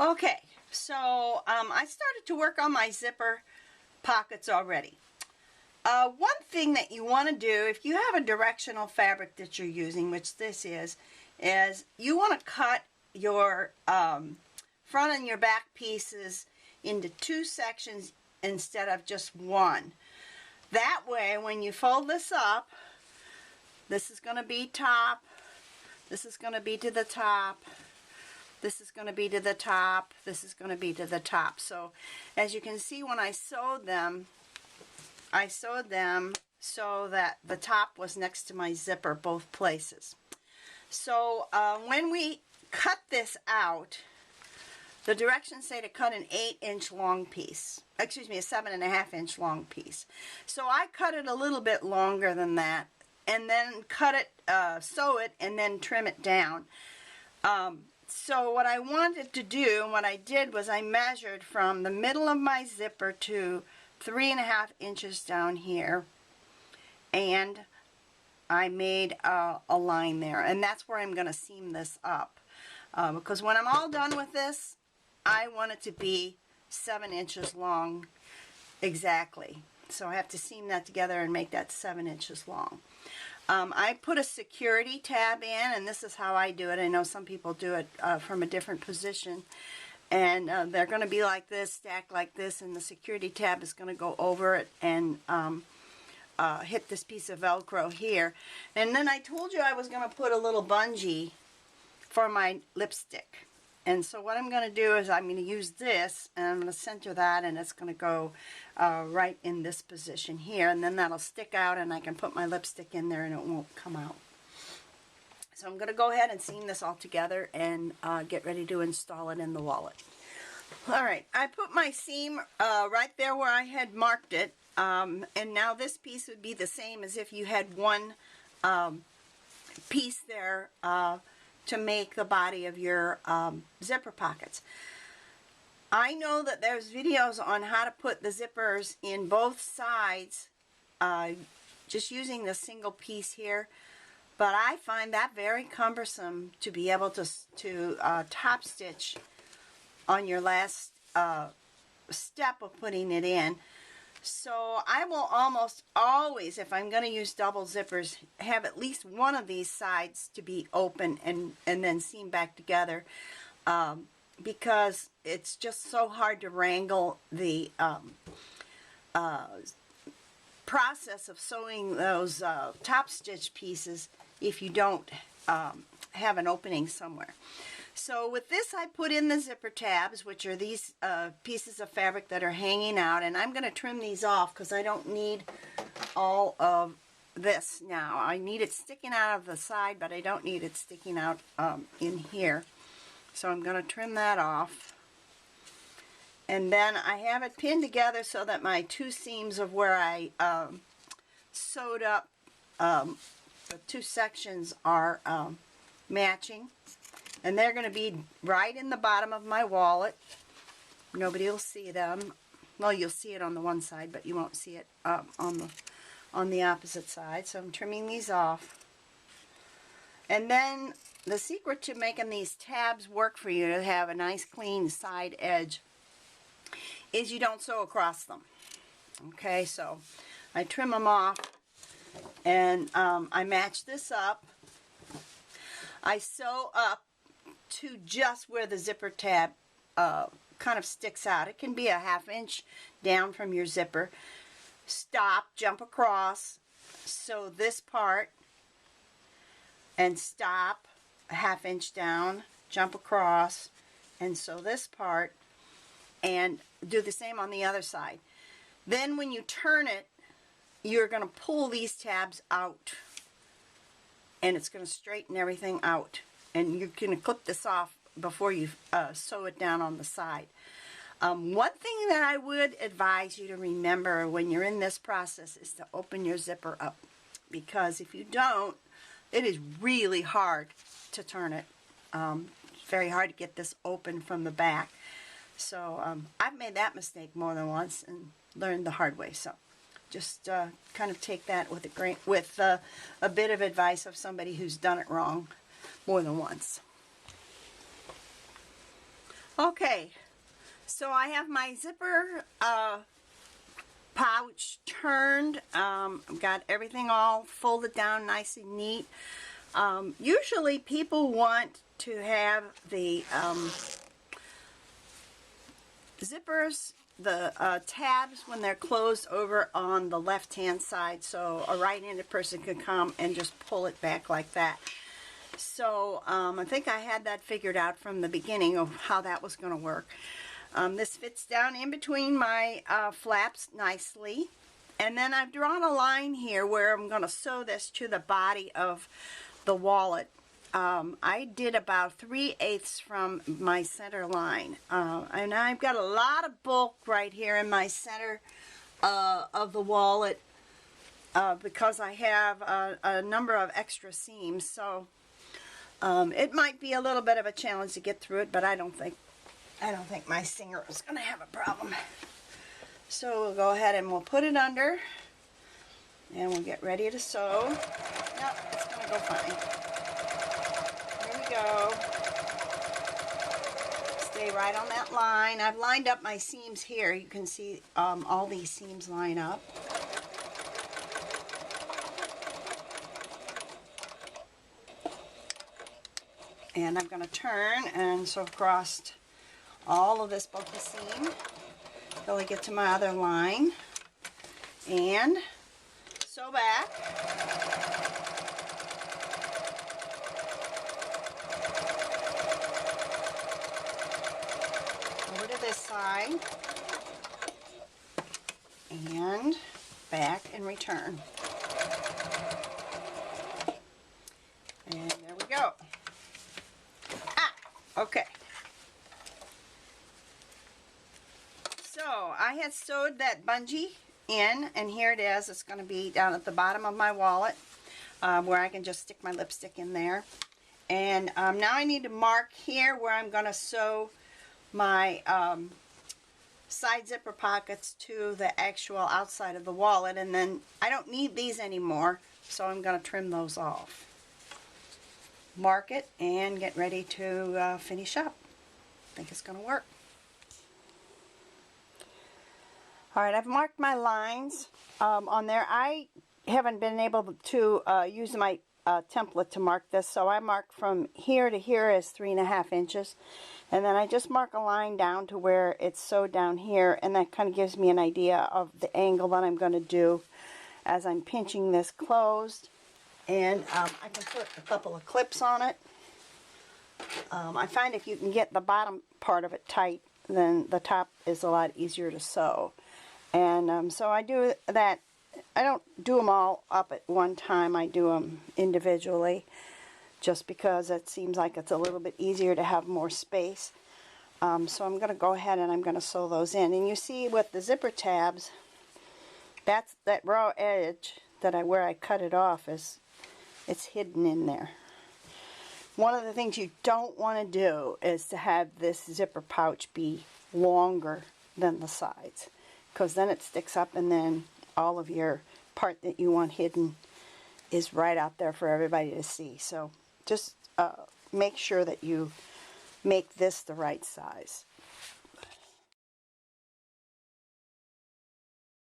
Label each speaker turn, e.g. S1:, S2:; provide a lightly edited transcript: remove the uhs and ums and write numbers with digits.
S1: Okay, so I started to work on my zipper pockets already. One thing that you want to do, if you have a directional fabric that you're using, which this is you want to cut your front and your back pieces into two sections instead of just one. That way, when you fold this up, this is going to be top, this is going to be to the top, this is going to be to the top, this is going to be to the top. So as you can see, when I sewed them so that the top was next to my zipper both places. So when we cut this out, the directions say to cut an 8-inch long piece. Excuse me, a 7.5-inch long piece. So I cut it a little bit longer than that, and then cut it, sew it, and then trim it down. So what I wanted to do, and what I did, was I measured from the middle of my zipper to 3.5 inches down here, and I made a line there, and that's where I'm going to seam this up, because when I'm all done with this, I want it to be 7 inches long exactly. So I have to seam that together and make that 7 inches long. I put a security tab in, and this is how I do it. I know some people do it from a different position, and they're going to be like this, stacked like this, and the security tab is going to go over it and hit this piece of Velcro here. And then I told you I was going to put a little bungee for my lipstick. And so what I'm going to do is I'm going to use this, and I'm going to center that, and it's going to go right in this position here, and then that'll stick out, and I can put my lipstick in there and it won't come out. So I'm going to go ahead and seam this all together and get ready to install it in the wallet. Alright, I put my seam right there where I had marked it, and now this piece would be the same as if you had one piece there to make the body of your zipper pockets. I know that there's videos on how to put the zippers in both sides just using the single piece here, but I find that very cumbersome to be able to top stitch on your last step of putting it in. So I will almost always, if I'm going to use double zippers, have at least one of these sides to be open and then seam back together, because it's just so hard to wrangle the process of sewing those top stitch pieces if you don't have an opening somewhere. So with this, I put in the zipper tabs, which are these pieces of fabric that are hanging out, and I'm going to trim these off because I don't need all of this now. I need it sticking out of the side, but I don't need it sticking out in here. So I'm going to trim that off. And then I have it pinned together so that my two seams of where I sewed up the two sections are matching. And they're going to be right in the bottom of my wallet. Nobody will see them. Well, you'll see it on the one side, but you won't see it on the opposite side. So I'm trimming these off. And then the secret to making these tabs work for you to have a nice clean side edge is you don't sew across them. Okay, so I trim them off, and I match this up. I sew up to just where the zipper tab kind of sticks out. It can be a 1/2 inch down from your zipper. Stop, jump across, sew this part, and stop, a 1/2 inch down, jump across, and sew this part, and do the same on the other side. Then when you turn it, you're going to pull these tabs out, and it's going to straighten everything out. And you're going to clip this off before you sew it down on the side. One thing that I would advise you to remember when you're in this process is to open your zipper up, because if you don't, it is really hard to turn it. It's very hard to get this open from the back. So I've made that mistake more than once and learned the hard way. So just kind of take that with a bit of advice of somebody who's done it wrong more than once. Okay, so I have my zipper pouch turned. I've got everything all folded down nice and neat. Usually people want to have the zippers, the tabs, when they're closed over on the left hand side, so a right-handed person can come and just pull it back like that. So I think I had that figured out from the beginning of how that was going to work. This fits down in between my flaps nicely, and then I've drawn a line here where I'm going to sew this to the body of the wallet. I did about 3/8 from my center line, and I've got a lot of bulk right here in my center of the wallet because I have a number of extra seams, so it might be a little bit of a challenge to get through it, but I don't think my singer is going to have a problem. So we'll go ahead and we'll put it under, and we'll get ready to sew. Nope, it's going to go fine. Here we go. Stay right on that line. I've lined up my seams here. You can see all these seams line up. And I'm going to turn and sew across all of this bulky seam till I get to my other line, and sew back. Over to this side, and back and return. And there we go. Okay. So I had sewed that bungee in, and here it is. It's going to be down at the bottom of my wallet where I can just stick my lipstick in there. And now I need to mark here where I'm going to sew my side zipper pockets to the actual outside of the wallet, and then I don't need these anymore, so I'm going to trim those off. Mark it and get ready to finish up. I think it's going to work. Alright, I've marked my lines on there. I haven't been able to use my template to mark this, so I mark from here to here as 3.5 inches, and then I just mark a line down to where it's sewed down here, and that kind of gives me an idea of the angle that I'm going to do as I'm pinching this closed. And I can put a couple of clips on it. I find if you can get the bottom part of it tight, then the top is a lot easier to sew. And so I do that. I don't do them all up at one time. I do them individually, just because it seems like it's a little bit easier to have more space. So I'm going to go ahead and I'm going to sew those in. And you see with the zipper tabs, that's that raw edge that where I cut it off it's hidden in there. One of the things you don't want to do is to have this zipper pouch be longer than the sides, because then it sticks up, and then all of your part that you want hidden is right out there for everybody to see. So just make sure that you make this the right size.